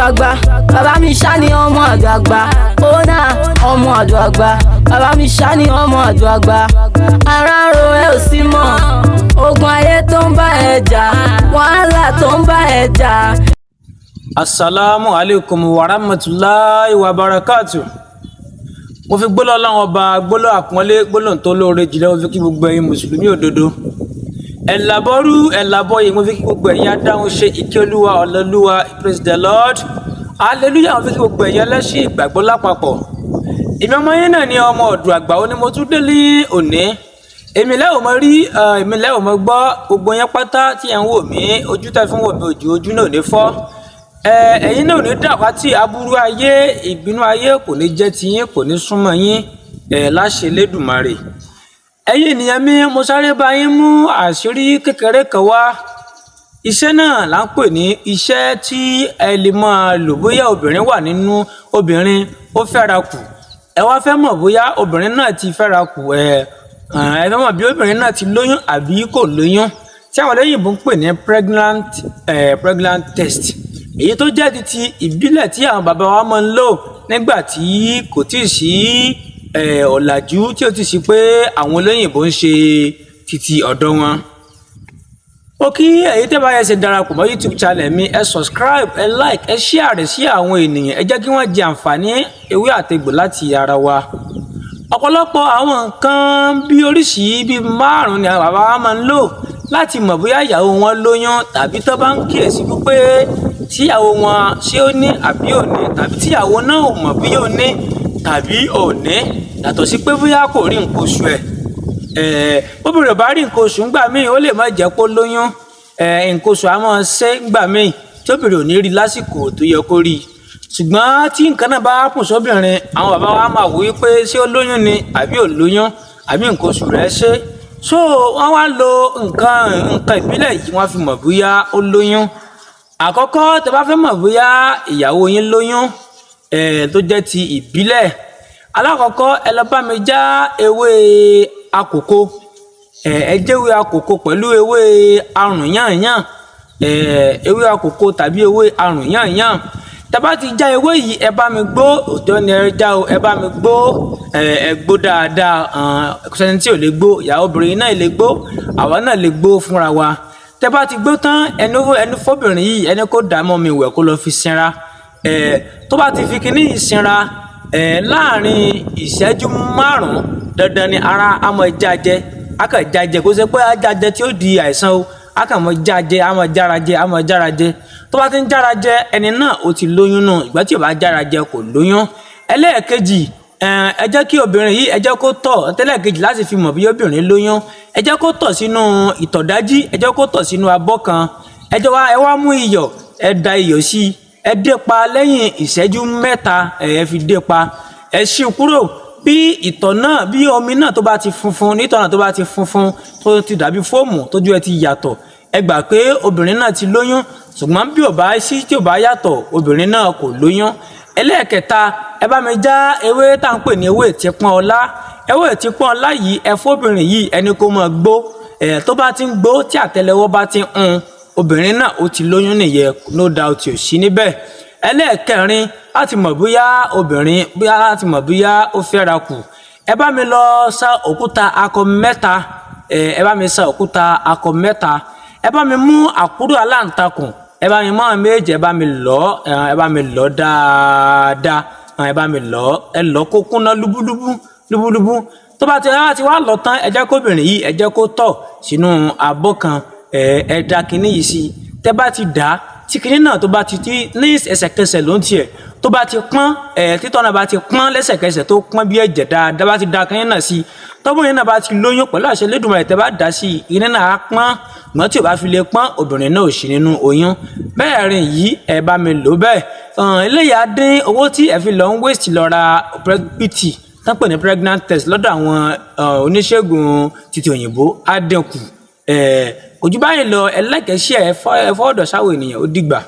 ọ̀dọ̀ àgbà bàbá mi ṣá ni ọmọ ọ̀dọ̀ àgbà kódà ọmọ ọ̀dọ̀ àgbà bàbá mi ṣá ni ọmọ ọ̀dọ̀ àgbà ara ro ẹ ò sí mọ́ ogun ayé tó ń bá ẹ jà wàhálà tó ń bá ẹ jà. Assalamu alaikum wa rahmatullahi wa barakatuh. Mo fi gbólọ́ Ọlọ́run ọba gbólọ́ àpọ́nlé gbólọ́ tó lóore jùlọ mo fi kí gbogbo ẹ̀yin mùsùlùmí òdodo. Ẹ̀làbọ́rú ẹ̀làbọ́yè mo fi kí gbogbo ẹ̀yin adáhùn ṣe ìkẹ́ Olúwa ọlọ́lúwa praise the Lord. Hallelujah mo fi kí gbogbo ẹ̀yin ẹlẹ́sìn ìgbàgbọ́ lápapọ̀. Èmi ọmọ yín náà ni ọmọ ọ̀dọ̀ àgbà ó ní mo tún délé òní. Èmi lẹ́ ò mọ rí èmi lẹ́ ò mọ gbọ́ gbogbo yẹn pátá tí ẹ̀ ń wò mí ojú tẹ́ fi ń wò mí ojú náà ò ní fọ́. Ẹ̀yin náà ò ní dàwátì aburú ayé ìbínú ayé kò ní jẹ́ ti yín kò ní súnmọ́ yín láṣẹ Elédùmarè. Ẹ̀yin ènìyàn mi mo sáré bá yín mú àṣírí kékeré kan wá. Iṣẹ́ náà là ń pè ní iṣẹ́ tí ẹ lè máa lò bóyá obìnrin wà nínú obìnrin ó fẹ́ra kù ẹ wá fẹ́ mọ̀ bóyá obìnrin náà ti fẹ́ra kù ẹ fẹ́ mọ̀ bí obìnrin náà ti lóyún àbí kò lóyún tí àwọn olóyìnbó ń pè ní pregnant test. Èyí tó jẹ́ ti ìbílẹ̀ tí àwọn bàbá wa máa ń lò nígbà tí kò tíì sí ọ̀làjú tí ó ti sí pé àwọn olóyìnbó ń ṣe títí ọ̀dọ̀ wọn. Ó kí èyí tẹ́ bá yẹ ṣe darapọ̀ mọ́ YouTube channel mi ẹ subscribe ẹ like ẹ share rẹ̀ sí àwọn ènìyàn ẹ jẹ́ kí wọ́n jẹ àǹfààní ewé àtegbò láti ara wa. Ọ̀pọ̀lọpọ̀ àwọn nǹkan bí oríṣi bí 5 ni àwọn bàbá wa máa ń lò láti mọ̀ bóyá ìyàwó wọn lóyún tàbí tó bá ń kíyèsí wípé tíyàwó wọn ṣé ó ní àbí ò ní tàbí tíyàwó náà ò mọ̀ bí ó ní tàbí ò ní yàtọ̀ sí pé bóyá kò rí nǹkan oṣù ẹ̀. Bóbìnrin bá rí nǹkan oṣù ńgbà míì ó lè má jẹ́ kó lóyún nǹkan oṣù á máa ṣe ńgbà míì tí obìnrin ò ní rí lásìkò tó yẹ kó rí. Ṣùgbọ́n tí nǹkan náà bá pùn sóbìnrin àwọn bàbá wa máa wò wípé ṣé ó lóyún ni àbí ò lóyún àbí nǹkan oṣù rẹ̀ ṣe. So wọ́n wá lo nǹkan ìbílẹ̀ yìí wọ́n fi mọ̀ bóyá ó lóyún. Àkọ́kọ́ tẹ́ bá fẹ́ mọ̀ bóyá ìyàwó yín lóyún tó jẹ́ ti ìbílẹ̀ alákọ̀ọ́kọ́ ẹ lọ bá mi já ewé àkókò ẹ jẹ́wé àkókò pẹ̀lú ewé arùnyànyàn ewé àkókò tàbí ewé arùnyànyàn. Tẹ́ bá ti já ewé yìí ẹ bá mi gbó òjò ni ẹ já o ẹ bá mi gbó ẹ gbó dáadáa ẹni tí ò lè gbó ìyàwó obìnrin náà lè gbó àwa náà lè gbó fúnra wa. Tẹ́ bá ti gbó tán ẹni fóbìnrin yìí ẹni kó dà mọ́ mi wẹ̀ kó lọ fi sinra tó bá ti fi kíní yìí sinra láàrin ìṣẹ́jú 5 dandan ni ara àmọ́ jájẹ akàn jájẹ kó ṣe pé ajájẹ tí ó di àìsàn o akàn mọ́ jájẹ àmọ́ járajẹ tó bá ti ń járajẹ ẹni náà ó ti lóyún náà ìgbà tí ò bá járajẹ kò lóyún. Ẹlẹ́ẹ̀kejì ẹ jẹ́ kí obìnrin yìí ẹ jẹ́ kó tọ̀ tẹ́lẹ̀kejì láti fi mọ̀ bí obìnrin lóyún ẹ jẹ́ kó tọ̀ sínú ìtọ̀dájí ẹ jẹ́ kó tọ̀ sínú abọ́ kan ẹ wá mú iyọ̀ ẹ da iyọ̀ sí ẹ dé pa lẹ́yìn ìṣẹ́jú 3 ẹ fi dé pa ẹ ṣí kúrò bí ìtọ̀ náà bí omi náà tó bá ti funfun ní ìtọ̀ náà tó bá ti funfun tó ti dàbí fóòmù tójú ẹ ti yàtọ̀ ẹ gbà pé obìnrin náà ti lóyún ṣùgbọ́n bí ò bá sí tí ò bá yàtọ̀ obìnrin náà kò lóyún. Ẹlẹ́ẹ̀kẹta ẹ bá mi já ewé tá à ń pè ní ewé ìtìpọ́n ọlá ewé ìtìpọ́n ọlá yìí ẹ fóbìnrin yìí ẹni kó máa gbó tó bá ti ń gbó tí àtẹ́lẹwọ́ bá ti ń obìnrin náà ó ti lóyún nìyẹn no doubt ò sí níbẹ̀. Ẹlẹ́ẹ̀kẹrin láti mọ̀ bóyá obìnrin láti mọ̀ bóyá ó fẹ́ra kù ẹ bá mi lọ sa òkúta akọ 3 ẹ bá mi sa òkúta akọ 3 ẹ bá mi mú àkúrò aláǹtakùn ẹ bá mi mọ́ àwọn méjì ẹ bá mi lọ dáadáa ẹ bá mi lọ ẹ lọ kó kúnná lúbúlúbú tó bá ti wá lọ tán ẹ jẹ́ kóbìnrin yìí ẹ jẹ́ kó tọ̀ sínú abọ́ kan ẹ dà kínní yìí sí tẹ́ bá ti dà tí kínní náà tó bá ti ní ẹsẹ̀kẹsẹ̀ ló ń tiẹ̀ tó bá ti pọ́n títọ́ náà bá ti pọ́n lẹ́sẹ̀kẹsẹ̀ tó pọ́n bí ẹ̀jẹ̀ dáadáa bá ti dà kínní náà sí tọ́bìnrin náà bá ti lóyún pẹ̀lú àṣẹ Elédùmarè tẹ́ bá dà sí kínní náà á pọ́n mọ́ tí ò bá fi lè pọ́n obìnrin náà ò sí nínú oyún. Bẹ́ẹ̀ rìn yìí ẹ bá mi lò bẹ́ẹ̀ eléyà dín owó tí ẹ fi lọ ń waste lọ ra pt tán pè ní pregnant test lọ́dọ̀ àwọn oníṣègùn títí òyìnbó á dínkù ojú báyìí lọ ẹ like ẹ share ẹ fọwọ́dọ̀ sáwọn ènìyàn ó dìgbà.